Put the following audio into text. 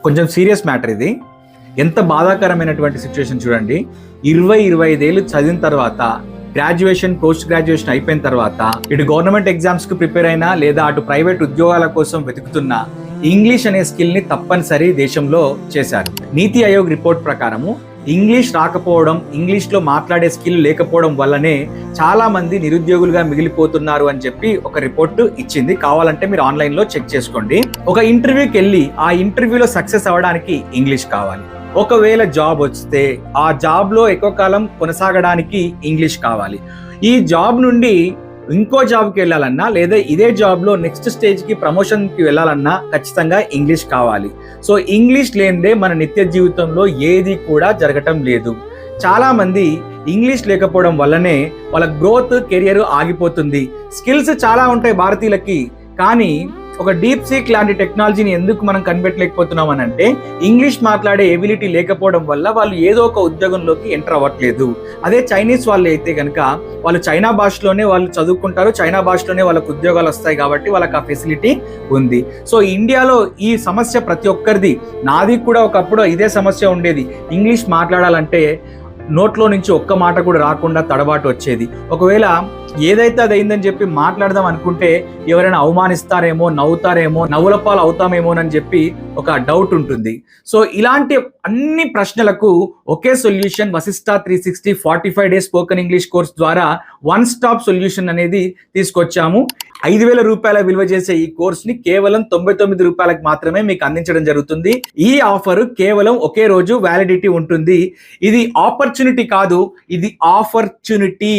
కొంచెం serious matter ఇది. ఎంత బాధాకరమైనటువంటి సిచ్యువేషన్ చూడండి. 25 ఏళ్ళు చదివిన తర్వాత గ్రాడ్యుయేషన్, పోస్ట్ గ్రాడ్యుయేషన్ అయిపోయిన తర్వాత ఇటు గవర్నమెంట్ ఎగ్జామ్స్ కు ప్రిపేర్ అయినా లేదా అటు ప్రైవేట్ ఉద్యోగాల కోసం వెతుకుతున్న ఇంగ్లీష్ అనే స్కిల్ ని తప్పనిసరి దేశంలో చేశారు. నీతి ఆయోగ్ రిపోర్ట్ ప్రకారము ఇంగ్లీష్ రాకపోవడం, ఇంగ్లీష్ లో మాట్లాడే స్కిల్ లేకపోవడం వల్లనే చాలా మంది నిరుద్యోగులుగా మిగిలిపోతున్నారు అని చెప్పి ఒక రిపోర్ట్ ఇచ్చింది. కావాలంటే మీరు ఆన్లైన్ లో చెక్ చేసుకోండి. ఒక ఇంటర్వ్యూకి వెళ్ళి ఆ ఇంటర్వ్యూలో సక్సెస్ అవ్వడానికి ఇంగ్లీష్ కావాలి. ఒకవేళ జాబ్ వస్తే ఆ జాబ్ లో ఎక్కువ కాలం కొనసాగడానికి ఇంగ్లీష్ కావాలి. ఈ జాబ్ నుండి ఇంకో జాబ్కి వెళ్ళాలన్నా లేదా ఇదే జాబ్లో నెక్స్ట్ స్టేజ్కి ప్రమోషన్కి వెళ్ళాలన్నా ఖచ్చితంగా ఇంగ్లీష్ కావాలి. సో ఇంగ్లీష్ లేనిదే మన నిత్య జీవితంలో ఏది కూడా జరగటం లేదు. చాలా మంది ఇంగ్లీష్ లేకపోవడం వల్లనే వాళ్ళ గ్రోత్, కెరియర్ ఆగిపోతుంది. స్కిల్స్ చాలా ఉంటాయి భారతీయులకి, కానీ ఒక డీప్ సీక్ లాంటి టెక్నాలజీని ఎందుకు మనం కనిపెట్టలేకపోతున్నాం అని అంటే ఇంగ్లీష్ మాట్లాడే ఎబిలిటీ లేకపోవడం వల్ల వాళ్ళు ఏదో ఒక ఉద్యోగంలోకి ఎంటర్ అవ్వట్లేదు. అదే చైనీస్ వాళ్ళు అయితే కనుక వాళ్ళు చైనా భాషలోనే వాళ్ళు చదువుకుంటారు, చైనా భాషలోనే వాళ్ళకు ఉద్యోగాలు వస్తాయి కాబట్టి వాళ్ళకి ఆ ఫెసిలిటీ ఉంది. సో ఇండియాలో ఈ సమస్య ప్రతి ఒక్కరిది, నాది కూడా ఒకప్పుడు ఇదే సమస్య ఉండేది. ఇంగ్లీష్ మాట్లాడాలంటే నోట్లో నుంచి ఒక్క మాట కూడా రాకుండా తడబాటు వచ్చేది. ఒకవేళ ఏదైతే అది అయిందని చెప్పి మాట్లాడదాం అనుకుంటే ఎవరైనా అవమానిస్తారేమో, నవ్వుతారేమో, నవ్వుల పాలు అవుతామేమోనని చెప్పి ఒక డౌట్ ఉంటుంది. సో ఇలాంటి అన్ని ప్రశ్నలకు ఒకే solution Vashishta 360 45 days spoken English course ద్వారా వన్ స్టాప్ సొల్యూషన్ అనేది తీసుకొచ్చాము. 5,000 రూపాయల విలువ చేసే ఈ కోర్స్ ని కేవలం 99 రూపాయలకు మాత్రమే మీకు అందించడం జరుగుతుంది. ఈ ఆఫర్ కేవలం ఒకే రోజు వ్యాలిడిటీ ఉంటుంది. ఇది ఆపర్చునిటీ కాదు, ఇది ఆఫర్చునిటీ.